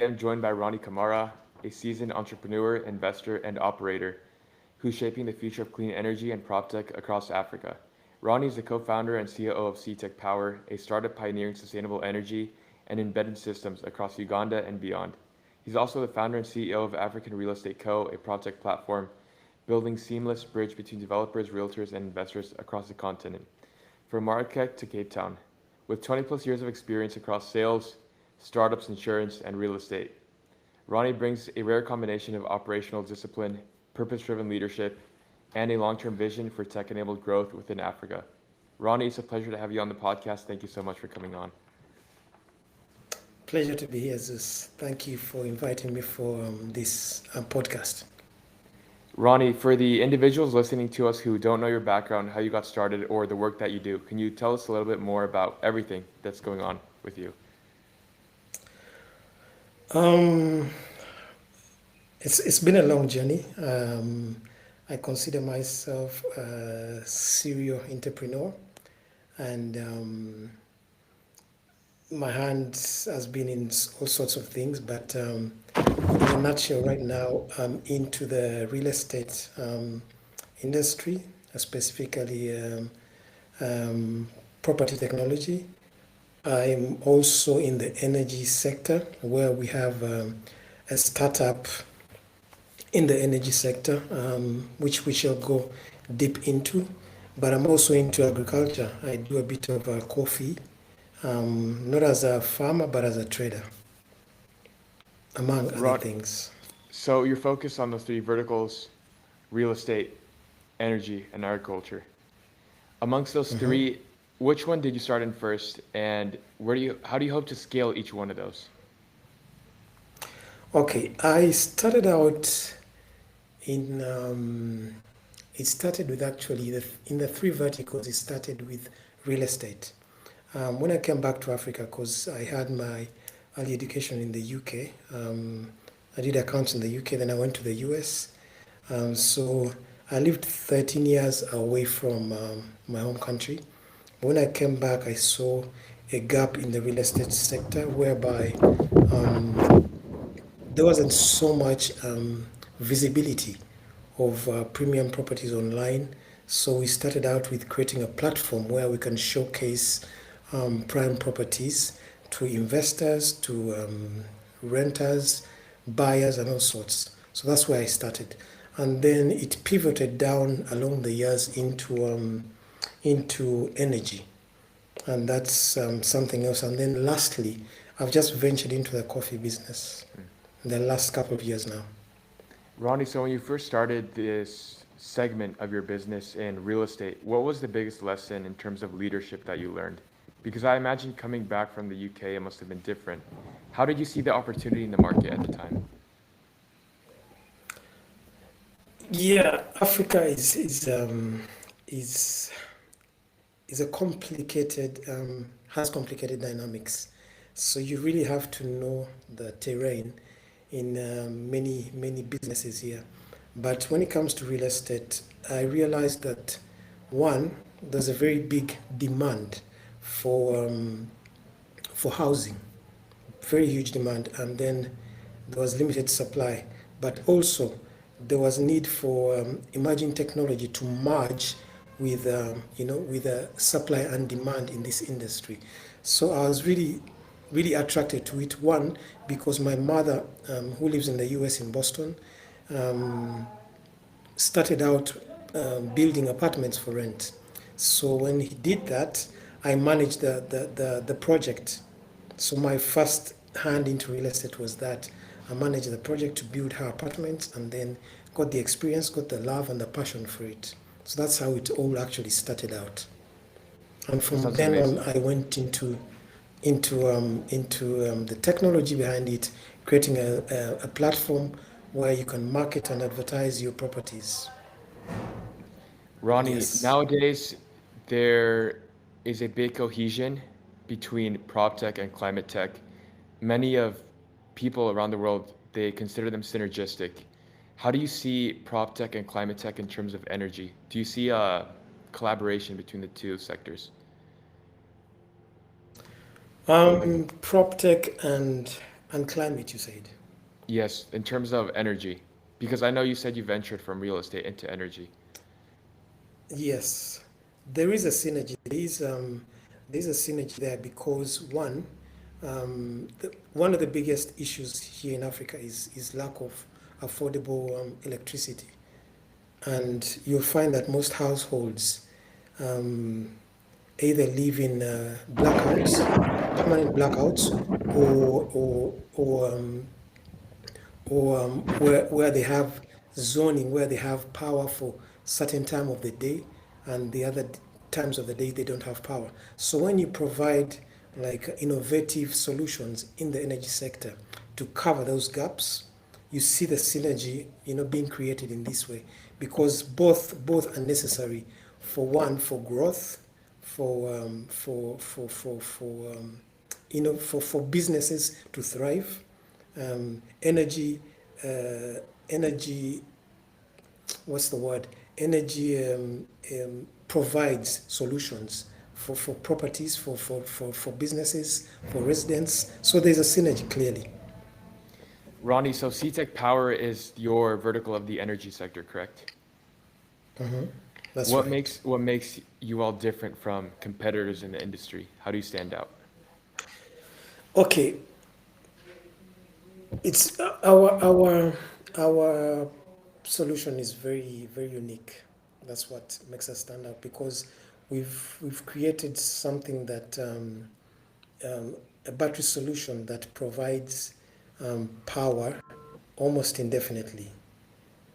am joined by Ronnie Kamara, a seasoned entrepreneur, investor, and operator who's shaping the future of clean energy and PropTech across Africa. Ronnie is the co-founder and CEO of CTech Power, a startup pioneering sustainable energy and embedded systems across Uganda and beyond. He's also the founder and CEO of African Real Estate Co., a PropTech platform building seamless bridge between developers, realtors, and investors across the continent, from Marrakech to Cape Town. With 20 plus years of experience across sales, startups, insurance, and real estate, Ronnie brings a rare combination of operational discipline, purpose-driven leadership, and a long-term vision for tech-enabled growth within Africa. Ronnie, it's a pleasure to have you on the podcast. Thank you so much for coming on. Pleasure to be here, Zeus. Thank you for inviting me for this podcast. Ronnie, for the individuals listening to us who don't know your background, how you got started, or the work that you do, can you tell us a little bit more about everything that's going on with you? Um, it's been a long journey. I consider myself a serial entrepreneur, and my hand has been in all sorts of things. But in a nutshell, right now, I'm into the real estate industry, specifically um, property technology. I'm also in the energy sector where we have a startup in the energy sector, which we shall go deep into. But I'm also into agriculture. I do a bit of coffee, not as a farmer, but as a trader, among other Ron, things. so you're focused on those three verticals: real estate, energy, and agriculture. Amongst those three, which one did you start in first, and how do you hope to scale each one of those? Okay, I started out in, it started with actually, in the three verticals, it started with real estate. When I came back to Africa, because I had my early education in the UK, I did accounts in the UK, then I went to the US. So I lived 13 years away from my home country. When I came back, I saw a gap in the real estate sector whereby there wasn't so much visibility of premium properties online. So we started out with creating a platform where we can showcase prime properties to investors, to renters, buyers, and all sorts. So that's where I started. And then it pivoted down along the years into energy, and that's something else. And then lastly, I've just ventured into the coffee business in the last couple of years now. Ronnie, so when you first started this segment of your business in real estate, what was the biggest lesson in terms of leadership that you learned? Because I imagine coming back from the UK, it must have been different. How did you see the opportunity in the market at the time? Yeah, Africa is is a complicated has complicated dynamics. So you really have to know the terrain in many businesses here. But when it comes to real estate, I realized that one, there's a very big demand for for housing, very huge demand, and then there was limited supply. But also, there was need for emerging technology to merge with with the supply and demand in this industry. So I was really attracted to it. One, because my mother, who lives in the U.S. in Boston, um, started out building apartments for rent. So when he did that, I managed the project. So my first hand into real estate was that I managed the project to build her apartments, and then got the experience, got the love and the passion for it. So that's how it all actually started out. And That from sounds then on, amazing. I went into the technology behind it, creating a platform where you can market and advertise your properties. Ronnie, Yes. nowadays there is a big cohesion between prop tech and climate tech. Many of people around the world, they consider them synergistic. How do you see prop tech and climate tech in terms of energy? Do you see a collaboration between the two sectors? PropTech and And climate, you said. Yes, in terms of energy, because I know you said you ventured from real estate into energy. Yes, there is a synergy. There's a synergy there because one of the biggest issues here in Africa is lack of affordable electricity, and you'll find that most households um, either live in blackouts, permanent blackouts, or where they have zoning, where they have power for certain time of the day, and the other times of the day they don't have power. So when you provide like innovative solutions in the energy sector to cover those gaps, you see the synergy, being created in this way, because both are necessary. For one, for growth, for businesses to thrive. Energy, energy, what's the word? Energy provides solutions for properties, for businesses, for residents. So there's a synergy clearly. Ronnie, so CTech Power is your vertical of the energy sector, correct? That's right. What makes you all different from competitors in the industry? How do you stand out? Okay, it's our solution is very unique. That's what makes us stand out because we've created something that a battery solution that provides power almost indefinitely.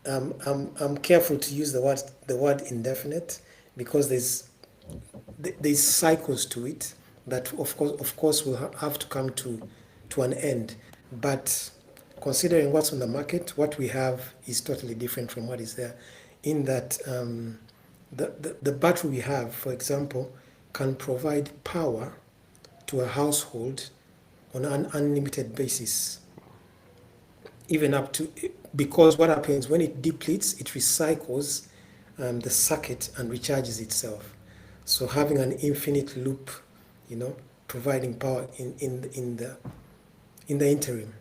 I'm careful to use the word indefinite because there's cycles to it that of course will have to come to an end. But considering what's on the market, what we have is totally different from what is there. In that the battery we have, for example, can provide power to a household on an unlimited basis, even up to, because what happens when it depletes, it recycles the circuit and recharges itself. So having an infinite loop, you know, providing power in the interim.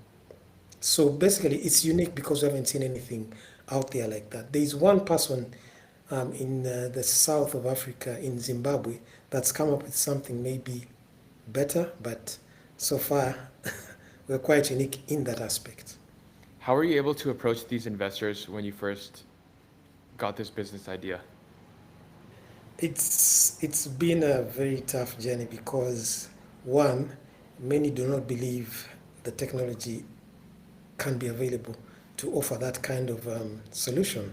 So basically, it's unique because we haven't seen anything out there like that. There is one person in the south of Africa, in Zimbabwe, that's come up with something maybe better, but so far we're quite unique in that aspect. How were you able to approach these investors when you first got this business idea? It's been a very tough journey because one, many do not believe the technology can be available to offer that kind of solution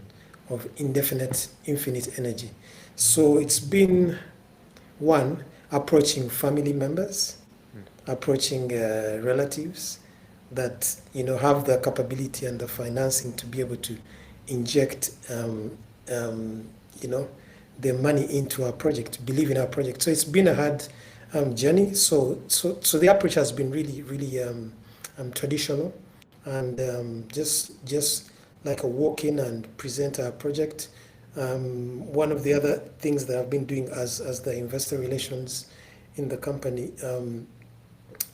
of indefinite, infinite energy. So it's been one, approaching family members, Hmm. approaching relatives that have the capability and the financing to be able to inject you know their money into our project, believe in our project. So it's been a hard journey. So the approach has been really traditional, and just like a walk in and present our project. One of the other things that I've been doing as the investor relations in the company,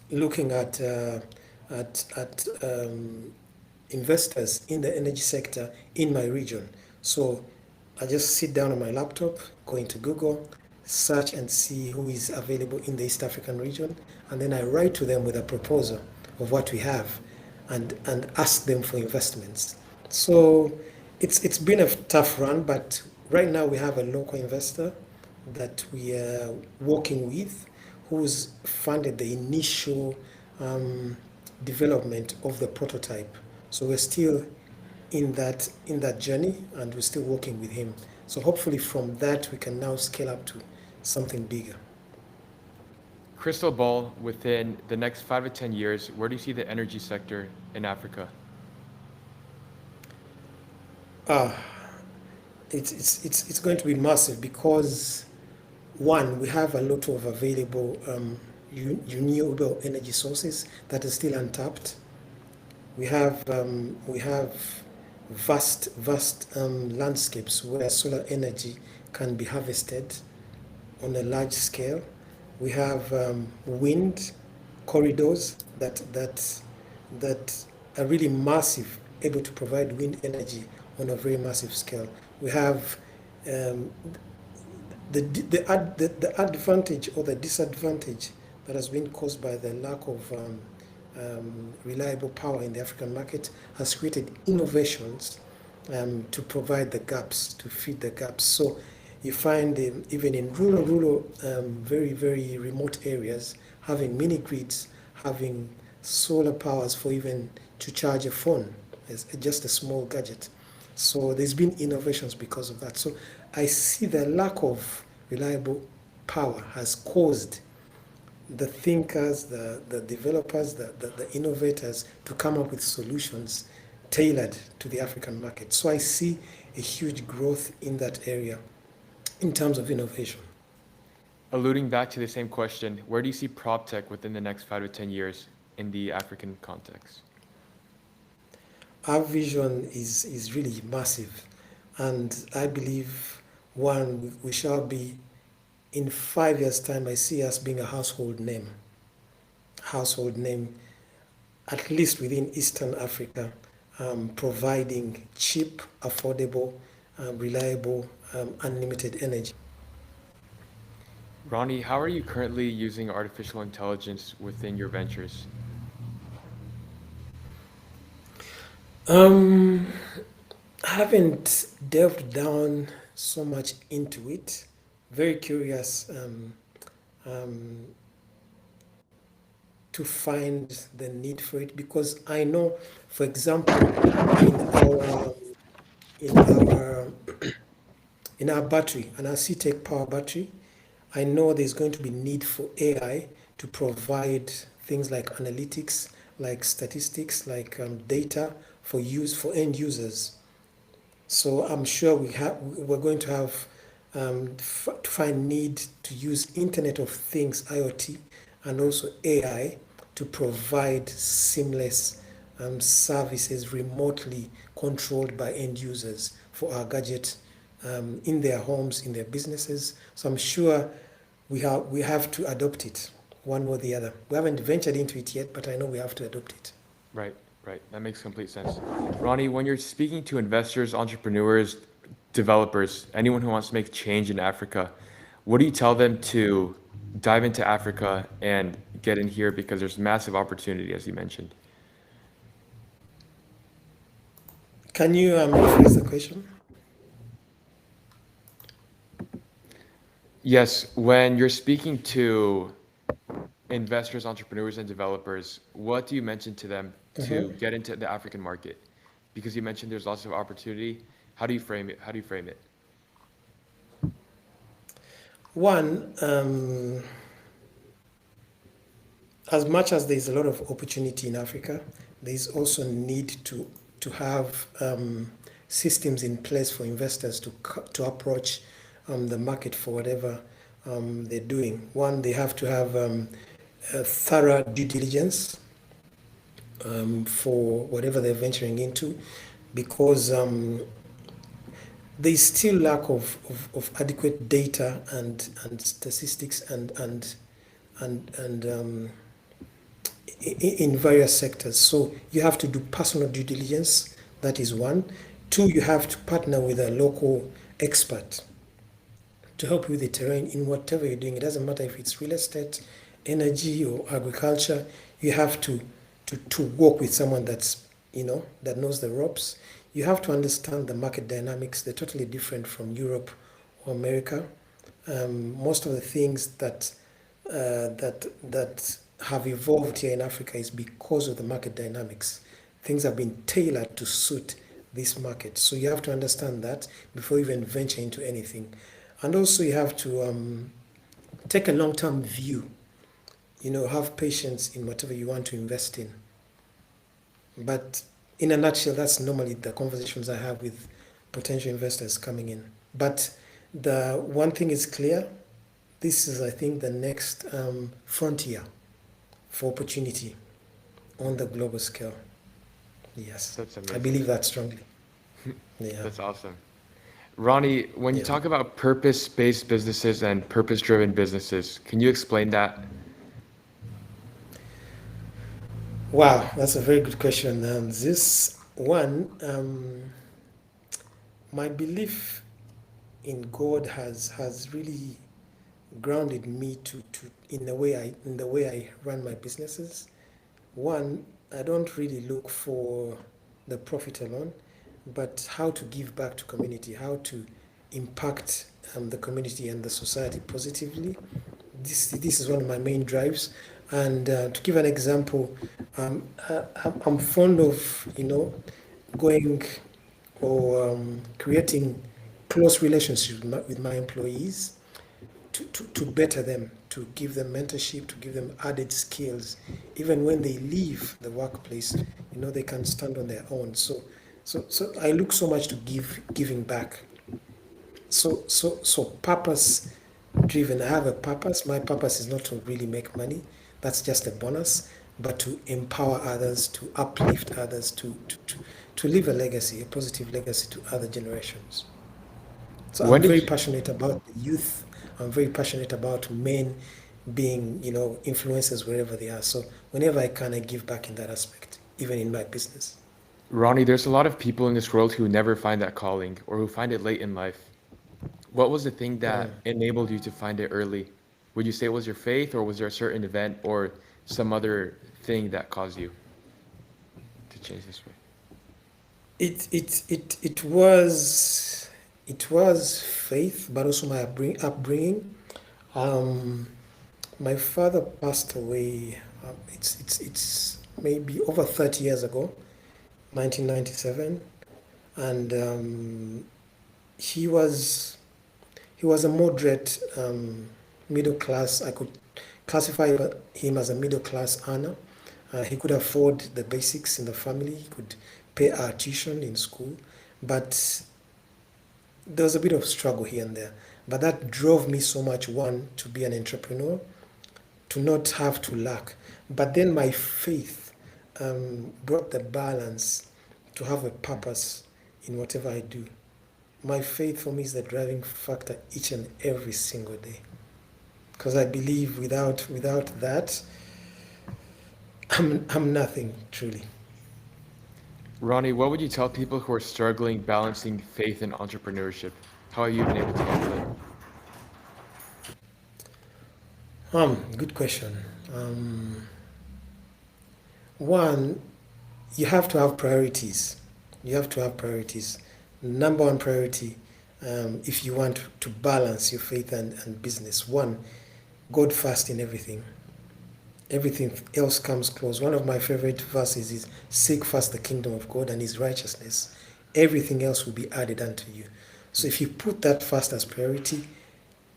looking at investors in the energy sector in my region. So I just sit down on my laptop, go into Google, search and see who is available in the East African region, and then I write to them with a proposal of what we have, and ask them for investments. So it's been a tough run, but right now we have a local investor that we are working with, who's funded the initial um, development of the prototype. So we're still in that journey, and we're still working with him. So hopefully from that we can now scale up to something bigger. Crystal ball, within the next 5 to 10 years, where do you see the energy sector in Africa? Ah, it's going to be massive because one, we have a lot of available renewable energy sources that are still untapped. We have vast landscapes where solar energy can be harvested on a large scale. We have wind corridors that that are really massive, able to provide wind energy on a very massive scale. We have um, the advantage or the disadvantage that has been caused by the lack of reliable power in the African market has created innovations to provide the gaps, to feed the gaps. So you find even in rural, very, very remote areas, having mini grids, having solar powers for even to charge a phone, is just a small gadget. So there's been innovations because of that. So I see the lack of reliable power has caused the thinkers, the developers, the innovators to come up with solutions tailored to the African market. So I see a huge growth in that area in terms of innovation. Alluding back to the same question, where do you see PropTech within the next 5 to 10 years in the African context? Our vision is really massive, and I believe one we shall be in 5 years' time. I see us being a household name, at least within Eastern Africa, providing cheap, affordable, reliable, unlimited energy. Ronnie, how are you currently using artificial intelligence within your ventures? Um, I haven't delved down so much into it. Very curious um, to find the need for it because I know, for example, in our in our battery and our CTEC power battery, I know there's going to be need for AI to provide things like analytics, like statistics, like data for use for end users. So I'm sure we're going to have to find need to use Internet of Things (IoT) and also AI to provide seamless services remotely controlled by end users for our gadget in their homes, in their businesses. So I'm sure we have to adopt it one or the other. We haven't ventured into it yet, but I know we have to adopt it. Right, right. That makes complete sense. Ronnie, when you're speaking to investors, entrepreneurs, developers, anyone who wants to make change in Africa, what do you tell them to dive into Africa and get in here because there's massive opportunity, as you mentioned? Can you rephrase the question? Yes, when you're speaking to investors, entrepreneurs, and developers, what do you mention to them Uh-huh. to get into the African market? Because you mentioned there's lots of opportunity. How do you frame it? How do you frame it? One, as much as there's a lot of opportunity in Africa, there's also need to have systems in place for investors to approach the market for whatever they're doing. One, they have to have a thorough due diligence for whatever they're venturing into, because there's still lack of adequate data and statistics and in various sectors. So you have to do personal due diligence. That is one. Two, you have to partner with a local expert to help you with the terrain in whatever you're doing. It doesn't matter if it's real estate, energy, or agriculture. You have to work with someone that knows the ropes. You have to understand the market dynamics. They're totally different from Europe or America. Most of the things that have evolved here in Africa is because of the market dynamics. Things have been tailored to suit this market. So you have to understand that before you even venture into anything. And also you have to take a long-term view, have patience in whatever you want to invest in. But in a nutshell, that's normally the conversations I have with potential investors coming in. But the one thing is clear, this is, I think, the next frontier for opportunity on the global scale. Yes, That's I amazing. believe that strongly. Yeah, That's awesome. Ronnie, when you yeah. talk about purpose-based businesses and purpose-driven businesses, can you explain that? Wow, that's a very good question. This one, my belief in God has really grounded me to in the way I run my businesses. One, I don't really look for the profit alone, but how to give back to community, how to impact the community and the society positively. This is one of my main drives. And to give an example, I'm fond of going or creating close relationships with my employees to better them, to give them mentorship, to give them added skills. Even when they leave the workplace, they can stand on their own. So I look so much to giving back. So purpose driven. I have a purpose. My purpose is not to really make money. That's just a bonus, but to empower others, to uplift others, to leave a legacy, a positive legacy to other generations. So When I'm did very you, passionate about the youth. I'm very passionate about men being, influencers wherever they are. So whenever I can, I give back in that aspect, even in my business. Ronnie, there's a lot of people in this world who never find that calling or who find it late in life. What was the thing that enabled you to find it early? Would you say it was your faith, or was there a certain event or some other thing that caused you to change this way? It was faith, but also my upbringing. Um, my father passed away. It's maybe over 30 years ago, 1997, and he was he was a moderate middle class. I could classify him as a middle class earner. He could afford the basics in the family. He could pay our tuition in school, but there was a bit of struggle here and there. But that drove me so much, one, to be an entrepreneur, to not have to lack. But then my faith brought the balance to have a purpose in whatever I do. My faith for me is the driving factor each and every single day. Because I believe without that, I'm nothing truly. Ronnie, what would you tell people who are struggling balancing faith and entrepreneurship? How have you been able to handle it? Good question. One, you have to have priorities. You have to have priorities. Number one priority, if you want to balance your faith and business, one, God first in everything. Everything else comes close. One of my favorite verses is seek first the kingdom of God and his righteousness. Everything else will be added unto you. So if you put that first as priority,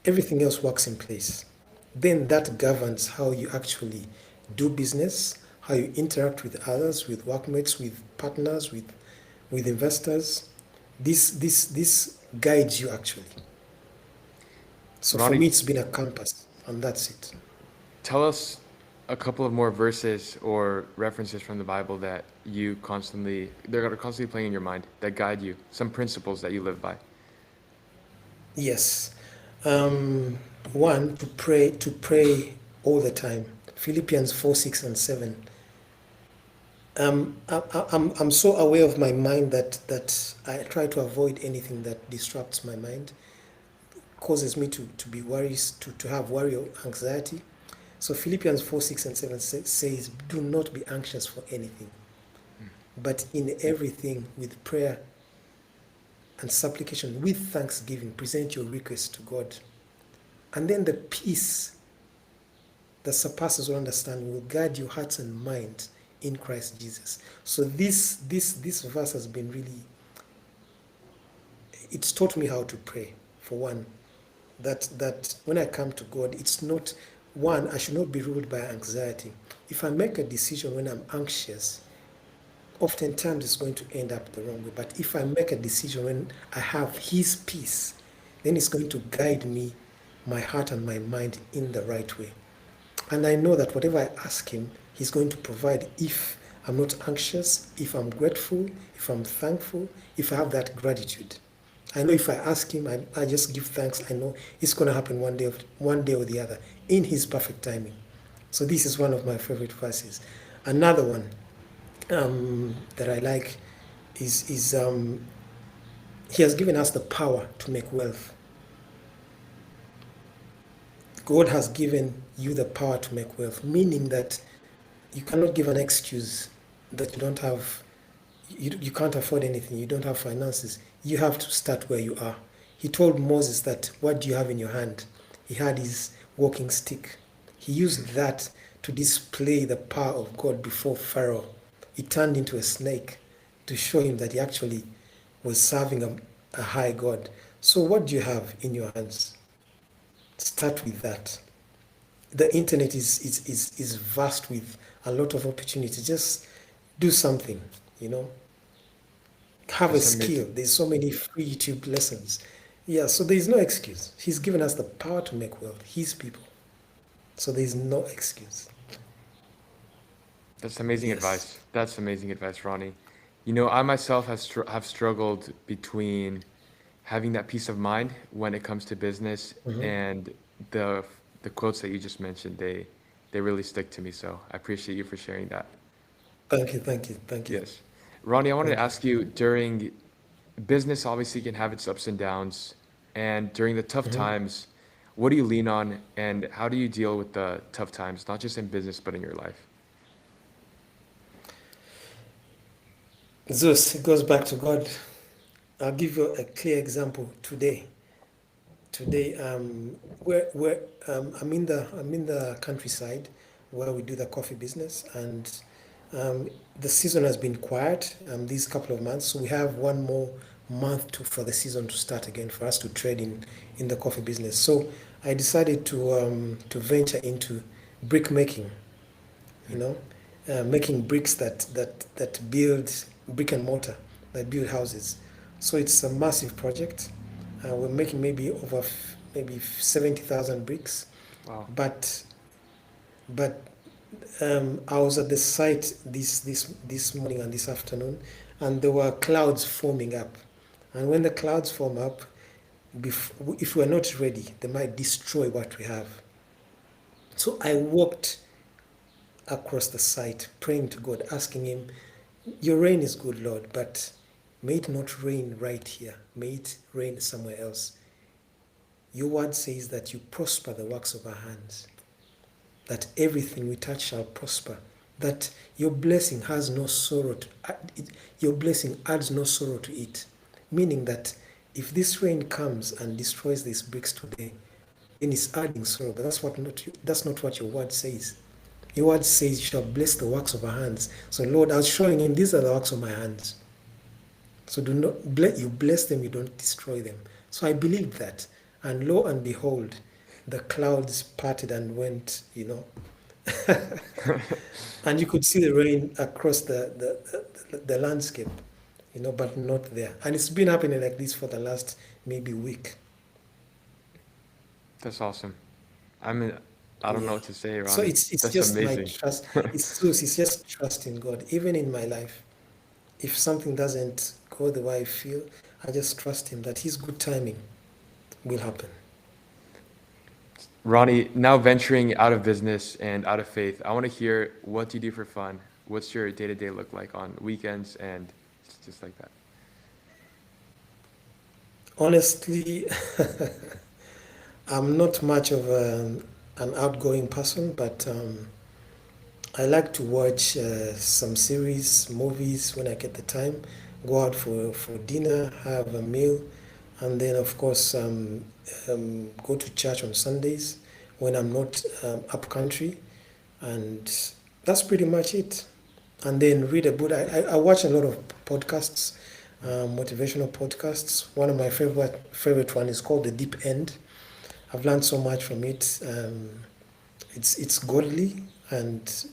everything else works in place. Then that governs how you actually do business, how you interact with others, with workmates, with partners, with investors. This guides you actually. So for Ronnie, me, it's been a compass, and that's it. tell us a couple of more verses or references from the Bible that they're constantly playing in your mind that guide you, some principles that you live by. Yes. Um, One, to pray all the time. Philippians 4, 6, and 7. I'm so aware of my mind that I try to avoid anything that distracts my mind, causes me to be worries, to have worry or anxiety. So Philippians 4, 6, and 7 says, do not be anxious for anything, but in everything with prayer and supplication, with thanksgiving, present your requests to God. And then the peace that surpasses all understanding will guide your hearts and minds in Christ Jesus. So this verse has been really, it's taught me how to pray, for one. That when I come to God, it's not, one, I should not be ruled by anxiety. If I make a decision when I'm anxious, oftentimes it's going to end up the wrong way. But if I make a decision when I have His peace, then it's going to guide me, my heart and my mind in the right way. And I know that whatever I ask Him, He's going to provide if I'm not anxious, if I'm grateful, if I'm thankful, if I have that gratitude. I know if I ask Him, I just give thanks. I know it's going to happen one day or the other in His perfect timing. So this is one of my favorite verses. Another one that I like is He has given us the power to make wealth. God has given you the power to make wealth, meaning that you cannot give an excuse that you don't have, you can't afford anything, you don't have finances. You have to start where you are. He told Moses that, what do you have in your hand? He had his walking stick. He used that to display the power of God before Pharaoh. It turned into a snake to show him that he actually was serving a high God. So, what do you have in your hands? Start with that. The internet is vast with a lot of opportunity. Just do something, you know. Have a That's amazing. skill. There's so many free YouTube lessons. Yeah, so there's no excuse. He's given us the power to make wealth, his people. So there's no excuse. That's amazing Yes. advice. That's amazing advice, Ronnie. You know, I myself have struggled between having that peace of mind when it comes to business Mhm. and the the quotes that you just mentioned. They really stick to me. So I appreciate you for sharing that. Thank you, thank you, thank you, Yes, Ronnie, I wanted to thank you. ask you during business obviously can have its ups and downs, and during the tough Mhm. times, what do you lean on, and how do you deal with the tough times, not just in business but in your life? Zeus, it goes back to God. I'll give you a clear example today. Today, where I'm in the countryside where we do the coffee business, and um, the season has been quiet these couple of months. So we have one more month for the season to start again for us to trade in the coffee business. So I decided to venture into brick making. You know, making bricks that build brick and mortar, that build houses. So it's a massive project. We're making maybe maybe 70,000 bricks, Wow. but but I was at the site this morning and this afternoon, and there were clouds forming up, and when the clouds form up, if we're not ready, they might destroy what we have. So I walked across the site, praying to God, asking Him, your rain is good, Lord, but may it not rain right here. May it rain somewhere else. Your word says that you prosper the works of our hands, that everything we touch shall prosper, that your blessing has no sorrow your blessing adds no sorrow to it. Meaning that if this rain comes and destroys these bricks today, then it's adding sorrow. But that's not what your word says. Your word says you shall bless the works of our hands. So Lord, I was showing him these are the works of my hands. So do not you bless them, you don't destroy them. So I believed that. And lo and behold, the clouds parted and went, and you could see the rain across the landscape, but not there. And it's been happening like this for the last maybe week. That's awesome. I mean, I don't know Yeah. what to say, So Ronnie. it's That's just my amazing. trust. It's just trust in God. Even in my life, if something doesn't go the way I feel, I just trust Him that His good timing will happen. Ronnie, now venturing out of business and out of faith, I want to hear what do you do for fun? What's your day-to-day look like on weekends and just like that? Honestly, I'm not much of an outgoing person, but I like to watch some series, movies when I get the time, go out for dinner, have a meal, and then, of course, go to church on Sundays when I'm not up country. And that's pretty much it. And then read a book. I watch a lot of podcasts, motivational podcasts. One of my favorite one is called The Deep End. I've learned so much from it. It's godly, and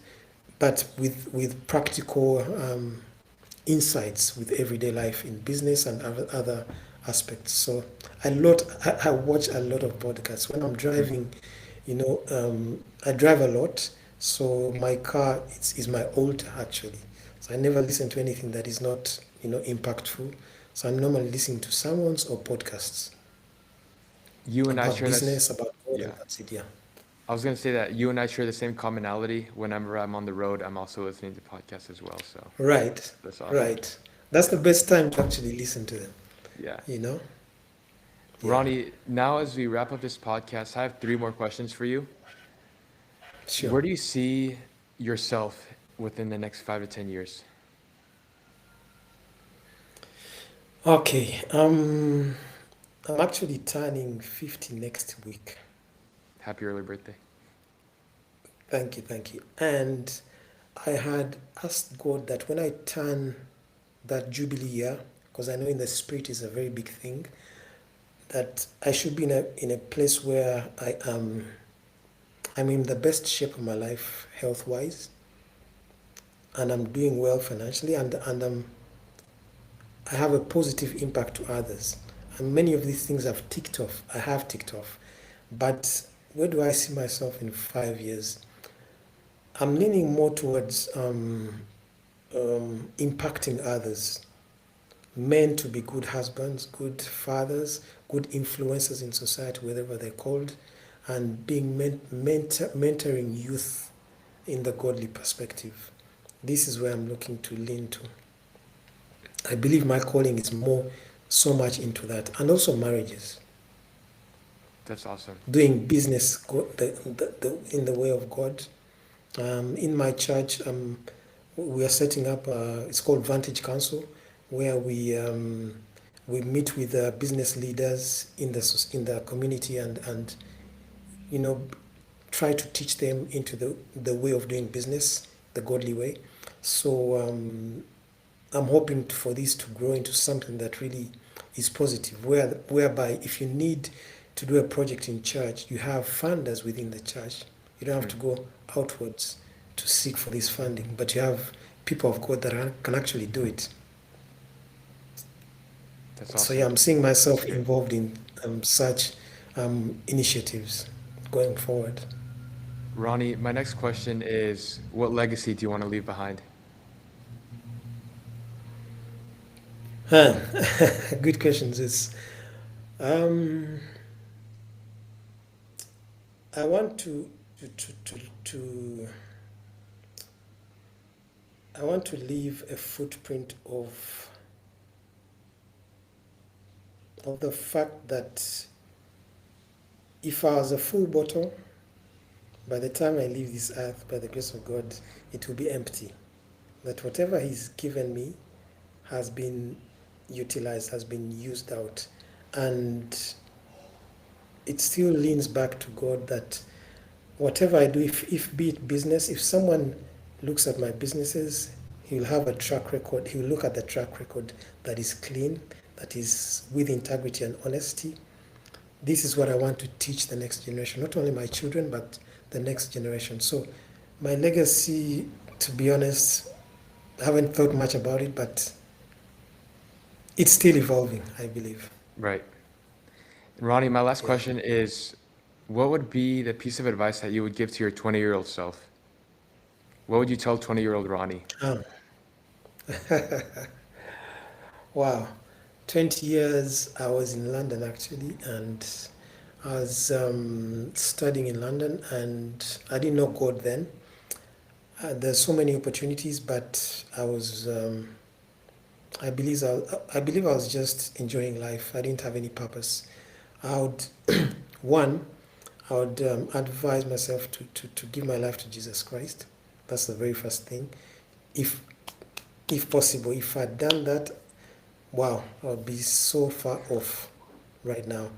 but with practical insights with everyday life in business and other aspects. So I watch a lot of podcasts when I'm Hmm. driving. I drive a lot, so my car is my altar actually. So I never listen to anything that is not impactful. So I'm normally listening to sermons or podcasts You and I about share this. business, about God, Yeah. and that's it. Yeah. I was gonna say that you and I share the same commonality. Whenever I'm on the road, I'm also listening to podcasts as well. So Right, that's awesome. right. That's the best time to actually listen to them, Yeah. you know? Yeah, Ronnie, now as we wrap up this podcast, I have three more questions for you. sure. Where do you see yourself within the next 5 to 10 years? Okay, I'm actually turning 50 next week. Happy early birthday. Thank you, thank you. And I had asked God that when I turn that Jubilee year, because I know in the spirit is a very big thing, that I should be in a place where I'm in the best shape of my life health wise, and I'm doing well financially, and I have a positive impact to others. And many of these things I've ticked off. I have ticked off. But where do I see myself in 5 years? I'm leaning more towards impacting others, men to be good husbands, good fathers, good influencers in society, wherever they're called, and being mentoring youth in the godly perspective. This is where I'm looking to lean to. I believe my calling is more so much into that, and also marriages, That's awesome. doing business in the way of God. In my church, we are setting up. It's called Vantage Council, where we meet with business leaders in the community and you know try to teach them into the way of doing business, the godly way. So I'm hoping for this to grow into something that really is positive, whereby if you need to do a project in church, you have funders within the church. You don't have Hmm. to go outwards to seek for this funding, but you have people of God that can actually do it. That's So yeah, awesome. I'm seeing myself involved in such initiatives going forward. Ronnie, my next question is, what legacy do you want to leave behind? Huh. Good questions. It's um, I want to I want to leave a footprint of the fact that if I was a full bottle, by the time I leave this earth, by the grace of God, it will be empty. That whatever He's given me has been utilized, has been used out. And it still leans back to God that whatever I do, if be it business, if someone looks at my businesses, he'll have a track record, he'll look at the track record that is clean, that is with integrity and honesty. This is what I want to teach the next generation, not only my children, but the next generation. So my legacy, to be honest, I haven't thought much about it, but it's still evolving, I believe. Right. And Ronnie, my last Yeah. question is, what would be the piece of advice that you would give to your 20-year-old self? What would you tell 20-year-old Ronnie? Oh, wow. 20 years I was in London actually, and I was studying in London, and I didn't know God then. There's so many opportunities, but I believe I was just enjoying life. I didn't have any purpose. I would, one, I would advise myself to give my life to Jesus Christ. That's the very first thing. If if possible, if I'd done that, wow, I would be so far off right now.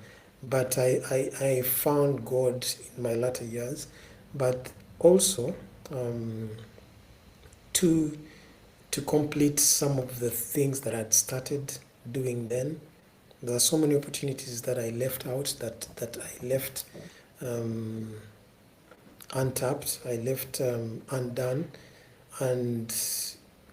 But I found God in my latter years. But also, um, to to complete some of the things that I'd started doing then. There are so many opportunities that I left out, that I left um, untapped, I left undone. And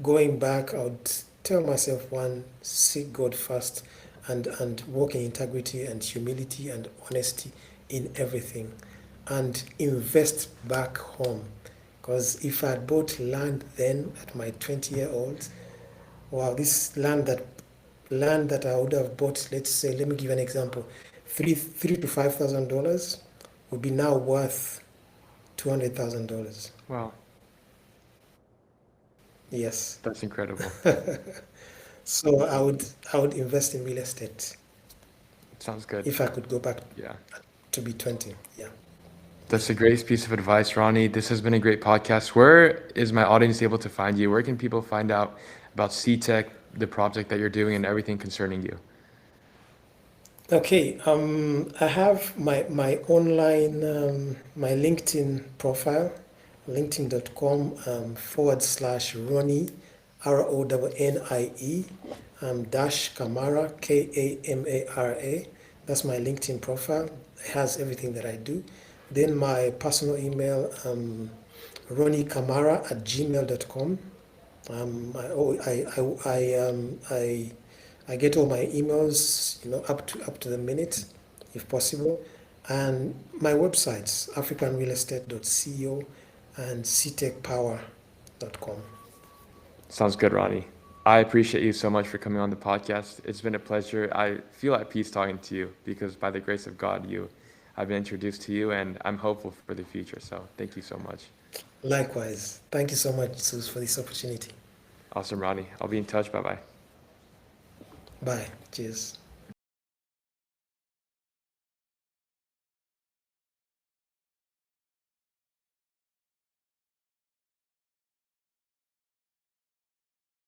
going back, I would tell myself, one, seek God first, and walk in integrity and humility and honesty in everything, and invest back home. Because if I had bought land then at my 20-year-old, wow, this land that I would have bought, let's say, let me give an example, three to $5,000 would be now worth. $200,000. Wow, Yes. that's incredible. So I would invest in real estate Sounds good. if I could go back Yeah. to be 20. Yeah. That's the greatest piece of advice, Ronnie. This has been a great podcast. Where is my audience able to find you? Where can people find out about C-Tech, the project that you're doing, and everything concerning you? Okay. I have my online my LinkedIn profile, linkedin.com /Ronnie RONNIE dash Kamara KAMARA. That's my LinkedIn profile. It has everything that I do. Then my personal email, Ronnie Kamara at gmail.com. I get all my emails, up to the minute, if possible, and my websites, africanrealestate.co and ctechpower.com. Sounds good, Ronnie. I appreciate you so much for coming on the podcast. It's been a pleasure. I feel at peace talking to you because by the grace of God, I've been introduced to you, and I'm hopeful for the future. So thank you so much. Likewise, thank you so much, Zeus, for this opportunity. Awesome, Ronnie. I'll be in touch. Bye bye. Bye. Cheers.